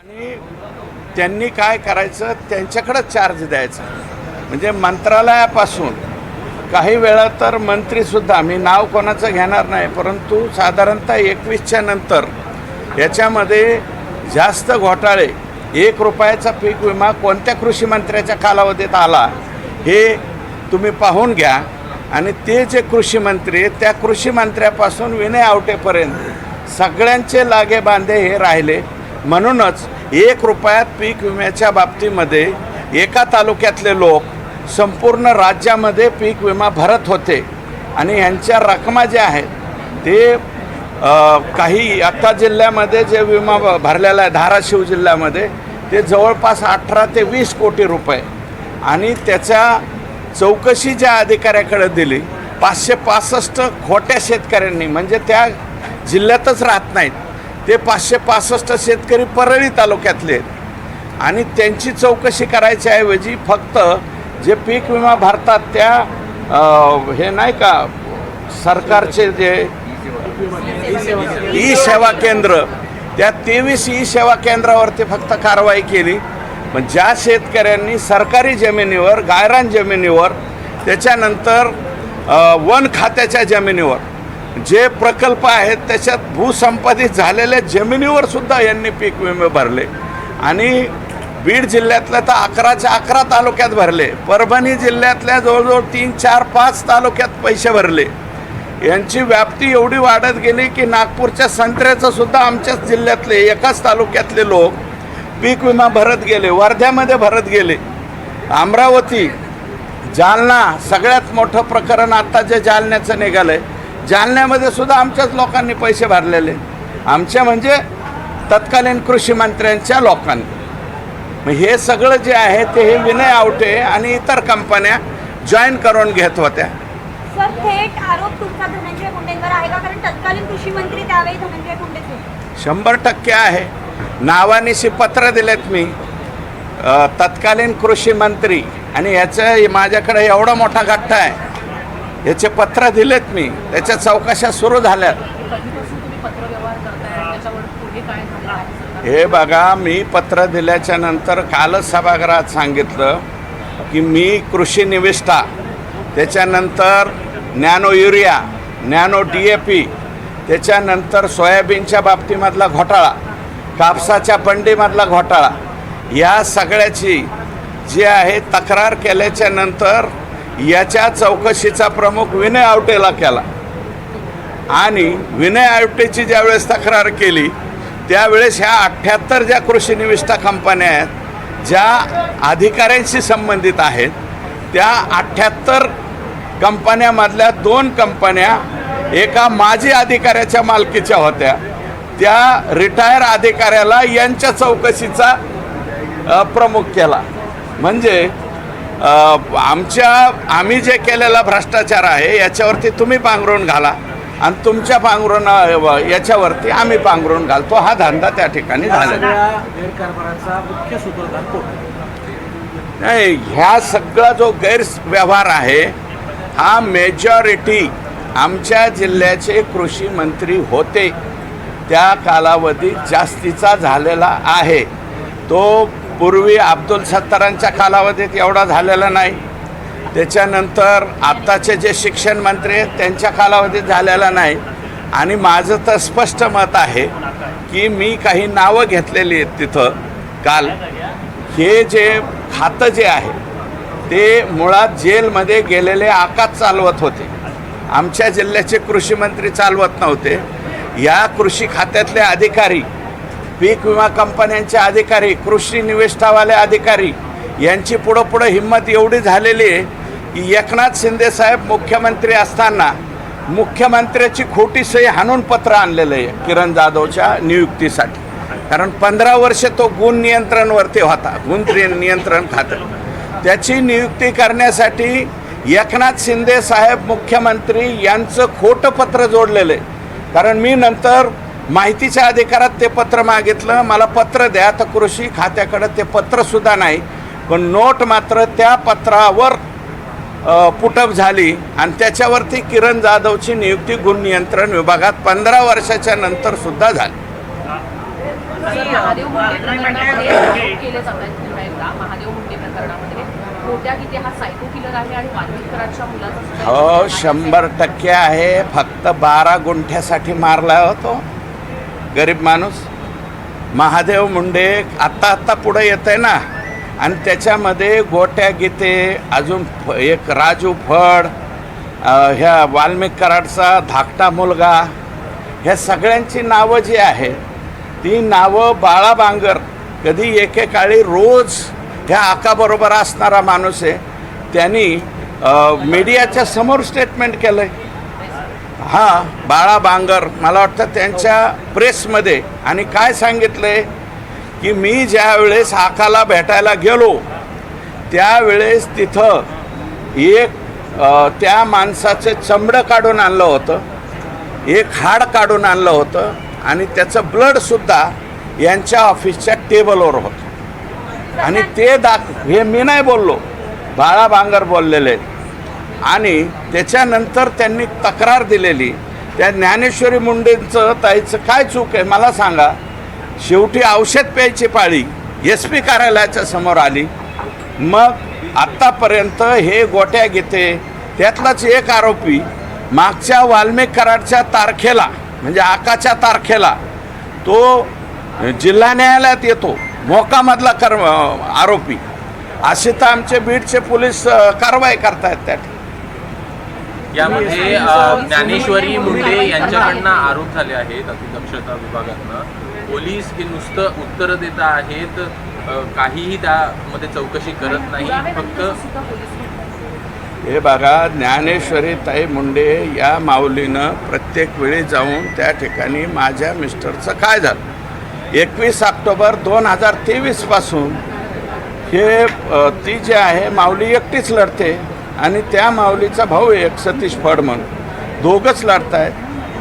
आणि त्यांनी काय करायचं, त्यांच्याकडे चार्ज द्यायचा. म्हणजे मंत्रालयापासून काही वेळा तर मंत्रीसुद्धा, मी नाव कोणाचं घेणार नाही, परंतु साधारणतः 21च्या नंतर याच्यामध्ये जास्त घोटाळे, 1 रुपयाचा पीक विमा कोणत्या कृषी मंत्र्याच्या कालावधीत आला हे तुम्ही पाहून घ्या. आणि ते जे कृषी मंत्री आहेत त्या कृषी मंत्र्यापासून विनय आवटेपर्यंत सगळ्यांचे लागे बांधे हे राहिले. म्हणूनच 1 रुपयात पीक विम्याच्या बाबतीमध्ये एका तालुक्यातले लोक संपूर्ण राज्यामध्ये पीक विमा भरत होते. आणि यांच्या रकमा ज्या आहेत ते काही आता जिल्ह्यामध्ये जे विमा भरलेला आहे धाराशिव जिल्ह्यामध्ये ते जवळपास 18 ते 20 कोटी रुपये. आणि त्याच्या चौकशी ज्या अधिकाऱ्याकडे दिली 565 खोट्या शेतकऱ्यांनी, म्हणजे त्या जिल्ह्यातच राहत नाहीत ते 565 शेतकरी परळी तालुक्यातले आहेत. आणि त्यांची चौकशी करायच्या ऐवजी फक्त जे पीक विमा भरतात त्या हे नाही का सरकारचे जे ई सेवा केंद्र, त्या 23 ई सेवा केंद्रावरती फक्त कारवाई केली. पण ज्या शेतकऱ्यांनी सरकारी जमिनीवर, गायरान जमिनीवर, त्याच्यानंतर वन खात्याच्या जमिनीवर जे प्रकल्प आहेत त्याच्यात भूसंपादित झालेल्या जमिनीवर सुद्धा यांनी पीक विमे भरले. आणि बीड जिल्ह्यातल्या तर 11च्या 11 तालुक्यात भरले, परभणी जिल्ह्यातल्या जवळजवळ 3, 4, 5 तालुक्यात पैसे भरले. यांची व्याप्ती एवढी वाढत गेली की नागपूरच्या संत्र्याचं सुद्धा आमच्याच जिल्ह्यातले एकाच तालुक्यातले लोक पीक विमा भरत गेले, वर्ध्यामध्ये भरत गेले. अमरावती, जालना, सगळ्यात मोठं प्रकरण आता जे जालन्याचं निघालं आहे, जालन्यामध्ये सुद्धा आमच्याच लोकांनी पैसे भरलेले, आमच्या म्हणजे तत्कालीन कृषी मंत्र्यांच्या लोकांनी. मग हे सगळं जे आहे ते हे विनय आवटे आणि इतर कंपन्या जॉईन करून घेत होत्या. सर, थेट आरोप तुमचा धनंजय मुंडेंवर आहे का? कारण तत्कालीन कृषी मंत्री त्यावेळी धनंजय मुंडेच होते. 100% आहे. नावानिशी पत्र दिलेत मी तत्कालीन कृषी मंत्री, आणि याचं माझ्याकडे एवढा मोठा गठ्ठा आहे, याचे पत्र दिलेत मी, त्याच्या चौकशा सुरू झाल्यात. हे बघा, मी पत्र दिल्याच्या नंतर कालच सभागृहात सांगितलं की मी कृषी निविष्ठा, त्याच्यानंतर नॅनो युरिया, नॅनो DAP, त्याच्यानंतर सोयाबीनच्या बाबतीमधला घोटाळा, कापसाच्या बंडीमधला घोटाळा, या सगळ्याची जी आहे तक्रार केल्याच्या नंतर याच्या चौकशीचा प्रमुख विनय आवटेला केला. आणि विनय आवटेची ज्यावेळेस तक्रार केली त्यावेळेस ह्या 78 ज्या कृषी निविष्ठा कंपन्या आहेत ज्या अधिकाऱ्यांशी संबंधित आहेत त्या 78 कंपन्यामधल्या 2 कंपन्या एका माजी अधिकाऱ्याच्या मालकीच्या होत्या. त्या रिटायर अधिकाऱ्याला यांच्या चौकशीचा प्रमुख केला. म्हणजे आम्ही जे केलेला भ्रष्टाचार आहे याच्यावरती तुम्ही पांघरून घाला आणि तुमच्या पांघरून याच्यावरती आम्ही पांघरून घालतो, हा धंदा त्या ठिकाणी झालेला. गैरकारभाराचा मुख्य सूत्रधार कोण? नाही, ह्या सगळा जो गैरव्यवहार आहे हा मेजॉरिटी आमच्या जिल्ह्याचे कृषी मंत्री होते त्या कालावधीत जास्तीचा झालेला आहे. तो पूर्वी अब्दुल सत्तारांच्या कालावधीत एवढा झालेला नाही, त्याच्यानंतर आत्ताचे जे शिक्षण मंत्री आहेत त्यांच्या कालावधीत झालेला नाही. आणि माझं तर स्पष्ट मत आहे की मी काही नावं घेतलेली आहेत तिथं काल. हे जे खातं जे आहे ते मुळात जेलमध्ये गेलेले आकाश चालवत होते, आमच्या जिल्ह्याचे कृषी मंत्री चालवत नव्हते. या कृषी खात्यातले अधिकारी, पीक विमा कंपन्यांचे अधिकारी, कृषी निविष्ठावाले अधिकारी यांची पुढं हिंमत एवढी झालेली आहे की एकनाथ शिंदे साहेब मुख्यमंत्री असताना मुख्यमंत्र्याची खोटी सही हाणून पत्र आणलेलं आहे किरण जाधवच्या नियुक्तीसाठी. कारण 15 वर्ष तो गुण नियंत्रणवरती होता, गुण नियंत्रण खातं, त्याची नियुक्ती करण्यासाठी एकनाथ शिंदे साहेब मुख्यमंत्री यांचं खोटं पत्र जोडलेलं आहे. कारण मी नंतर माहितीच्या अधिकारात ते पत्र मागितलं, मला पत्र द्या, तर कृषी खात्याकडं ते पत्रसुद्धा नाही. पण नोट मात्र त्या पत्रावर पुटअप झाली आणि त्याच्यावरती किरण जाधवची नियुक्ती गुण नियंत्रण विभागात 15 वर्षाच्या नंतर सुद्धा झाली. की महादेव मुंडे प्रकरणामध्ये आरोप केले जात आहेत पुन्हा एकदा महादेव मुंडे प्रकरणामध्ये मोठ्या किती हा सायको किलर आहे आणि वाल्मिकरांच्या मुलाचा सुद्धा हो 100% आहे. फक्त 12 गुंठ्यासाठी मारला होतो गरीब माणूस. महादेव मुंडे आत्ता पुढे येत आहे ना, आणि त्याच्यामध्ये गोट्या गीते, अजून एक राजू फड, ह्या वाल्मिक कराडचा धाकटा मुलगा, ह्या सगळ्यांची नावं जी आहेत ती नावं बाळा बांगर कधी एकेकाळी रोज ह्या आकाबरोबर असणारा माणूस आहे. त्यांनी मीडियाच्या समोर स्टेटमेंट केलं आहे. हां, बाळा बांगर मला वाटतं त्यांच्या प्रेसमध्ये, आणि काय सांगितलं आहे की मी ज्या वेळेस आकाला भेटायला गेलो त्यावेळेस तिथं एक त्या माणसाचं चमडं काढून आणलं होतं, एक हाड काढून आणलं होतं, आणि त्याचं ब्लडसुद्धा यांच्या ऑफिसच्या टेबलवर होतं. आणि ते हे मी नाही बोललो, बाळा बांगर बोललेले आहेत. आणि त्याच्यानंतर त्यांनी तक्रार दिलेली. त्या ज्ञानेश्वरी मुंडेंचं ताईचं काय चूक आहे मला सांगा. शेवटी औषध प्यायची पाळी SP कार्यालयाच्या समोर आली. मग आत्तापर्यंत हे गोट्या घेते त्यातलाच एक आरोपी मागच्या वाल्मिक कराडच्या तारखेला, म्हणजे आकाच्या तारखेला, तो जिल्हा न्यायालयात येतो मोकामधला आरोपी. असे तर आमचे बीडचे पोलीस कारवाई करतायत त्या ठिकाणी. यामध्ये ज्ञानेश्वरी मुंडे यांच्याकडनं आरोप झाले आहेत अतिदक्षता विभागातनं. पोलीस हे नुसतं उत्तरं देत आहेत, काहीही त्यामध्ये चौकशी करत नाही. फक्त हे बघा, ज्ञानेश्वरी ताई मुंडे या माऊलीनं प्रत्येक वेळी जाऊन त्या ठिकाणी माझ्या मिस्टरचं काय झालं 21 ऑक्टोबर 2023 पासून हे ती जी आहे माऊली एकटीच लढते, आणि त्या माऊलीचा भाऊ एक सतीश फड म्हणून दोघंच लढत आहेत.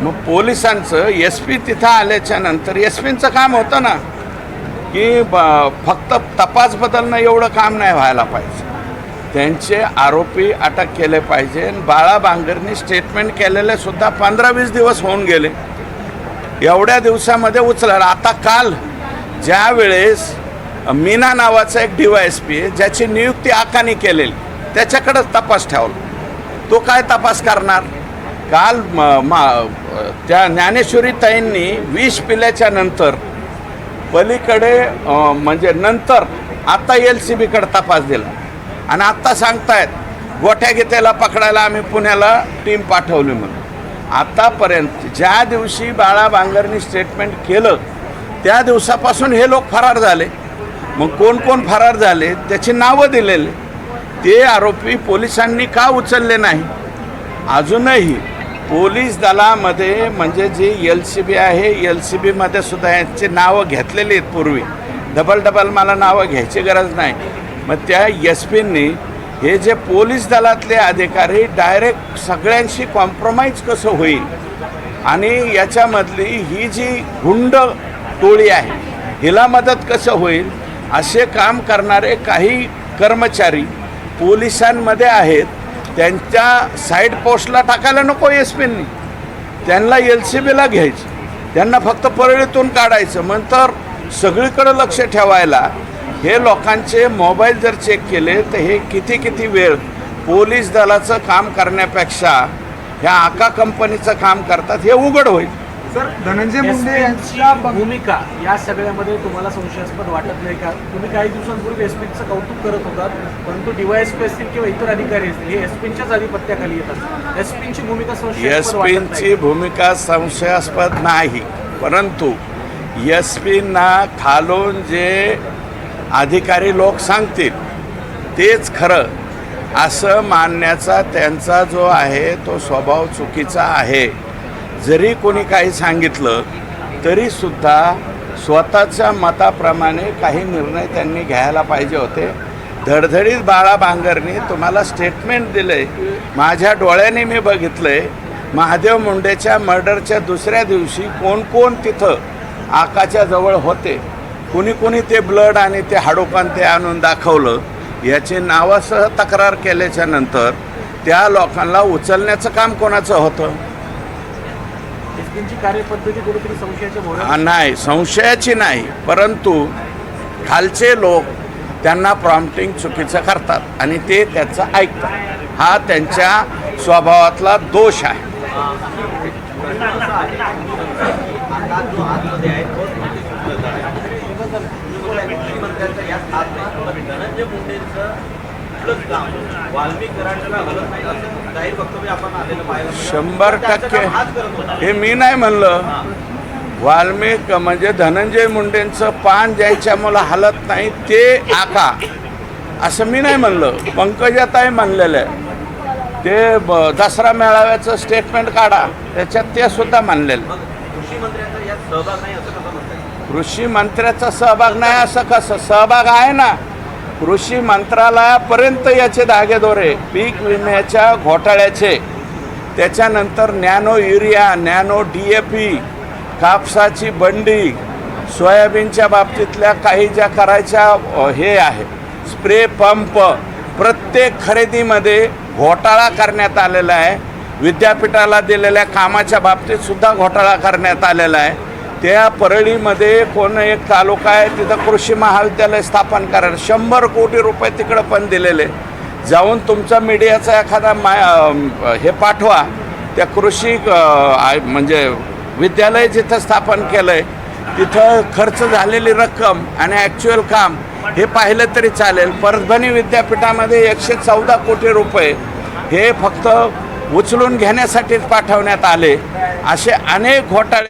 मग पोलिसांचं SP तिथं आल्याच्या नंतर SPचं काम होतं ना की फक्त तपास बदलणं एवढं काम नाही व्हायला पाहिजे. त्यांचे आरोपी अटक केले पाहिजे. बाळा बांगरनी स्टेटमेंट केलेले सुद्धा 15-20 दिवस होऊन गेले. एवढ्या दिवसामध्ये उचलला. आता काल ज्या वेळेस मीना नावाचा एक DYSP आहे ज्याची नियुक्ती आकानी केलेली, त्याच्याकडेच तपास ठेवला. तो काय तपास करणार. काल त्या ज्ञानेश्वरी ताईंनी विष पिल्याच्या नंतर पलीकडे म्हणजे नंतर आता LCBकडे तपास दिला, आणि आत्ता सांगतायत गोठ्या घेत्याला पकडायला आम्ही पुण्याला टीम पाठवली म्हणून. आतापर्यंत ज्या दिवशी बाळा बांगरनी स्टेटमेंट केलं त्या दिवसापासून हे लोक फरार झाले. मग कोण कोण फरार झाले त्याची नावं दिलेले, ते आरोपी पोलिसांनी का उचलले नाही. अजूनही पोलीस दलामध्ये म्हणजे जी LCB आहे, LCBमध्ये सुद्धा यांची नावं घेतलेली आहेत पूर्वी. डबल मला नावं घ्यायची गरज नाही. मग त्या SPंनी हे जे पोलीस दलातले अधिकारी डायरेक्ट सगळ्यांशी कॉम्प्रोमाइज कसं होईल, आणि याच्यामधली ही जी गुंड टोळी आहे हिला मदत कसं होईल, असे काम करणारे काही कर्मचारी पोलिसांमध्ये आहेत. त्यांच्या साईड पोस्टला टाकायला नको SPंनी, त्यांना LCBला घ्यायचं, त्यांना फक्त परळीतून काढायचं. नंतर सगळीकडे लक्ष ठेवायला हे लोकांचे मोबाईल जर चेक केले तर हे किती वेळ पोलीस दलाचं काम करण्यापेक्षा ह्या आका कंपनीचं काम करतात, हे उघड होईल. सर, धनंजय मुंडे यांच्या भूमिका या सगळ्यामध्ये तुम्हाला संशयास्पद वाटत नाही का? तुम्ही काही दिवसांपूर्वी SPचं कौतुक करत होतात, परंतु DYSP असतील किंवा इतर अधिकारी असतील हे SPच्याच आधिपत्याखाली येतात. SPची भूमिका संशयास्पद वाटत नाही? SPची भूमिका संशयास्पद नाही, परंतु SPंना खालून जे अधिकारी लोक सांगतील तेच खरं असं मानण्याचा त्यांचा जो आहे तो स्वभाव चुकीचा आहे. जरी कोणी काही सांगितलं तरीसुद्धा स्वतःच्या मताप्रमाणे काही निर्णय त्यांनी घ्यायला पाहिजे होते. धडधडीत बाळा बांगरनी तुम्हाला स्टेटमेंट दिलं आहे, माझ्या डोळ्याने मी बघितलं आहे. महादेव मुंडेच्या मर्डरच्या दुसऱ्या दिवशी कोण तिथं आकाच्या जवळ होते, कुणी ते ब्लड आणि ते हाडोकान ते आणून दाखवलं, याची नावासह तक्रार केल्याच्या नंतर त्या लोकांना उचलण्याचं काम कोणाचं होतं. एसपीची कार्यपद्धती कुठेतरी संशयाच्या भोवऱ्यात नाही, संशयाची नाही, परंतु खालचे लोक त्यांना प्रॉम्प्टिंग चुकीचं करतात आणि ते त्याचं ऐकतात. हा त्यांच्या स्वभावातला दोष आहे. शंभर टक्के हे मी नाही म्हणलं. वाल्मिक म्हणजे धनंजय मुंडेंचं पान ज्याच्यामुळं हलत नाही ते आका, असं मी नाही म्हणलं. पंकजाताई म्हणलेलं आहे. ते दसरा मेळाव्याचं स्टेटमेंट काढा, त्याच्यात ते सुद्धा म्हणलेलं. कृषी मंत्र्याचा सहभाग नाही असं कसं? सहभाग आहे ना. कृषी मंत्रालयापर्यंत याचे धागेदोरे, पीक विम्याच्या घोटाळ्याचे, त्याच्यानंतर नॅनो युरिया, नॅनो DAP, कापसाची बंडी, सोयाबीनच्या बाबतीतल्या काही ज्या करायच्या हे आहे, स्प्रे पंप, प्रत्येक खरेदीमध्ये घोटाळा करण्यात आलेला आहे. विद्यापीठाला दिलेल्या कामाच्या बाबतीत सुद्धा घोटाळा करण्यात आलेला आहे. त्या परळीमध्ये कोण एक तालुका आहे, तिथं कृषी महाविद्यालय स्थापन करायला 100 कोटी रुपये तिकडं पण दिलेले. जाऊन तुमचा मीडियाचा एखादा हे पाठवा, त्या कृषी म्हणजे विद्यालय जिथं स्थापन केलं आहे तिथं खर्च झालेली रक्कम आणि ॲक्च्युअल काम हे पाहिलं तरी चालेल. परभणी विद्यापीठामध्ये 114 कोटी रुपये हे फक्त उचलून घेण्यासाठीच पाठवण्यात आले. असे अनेक घोटाळे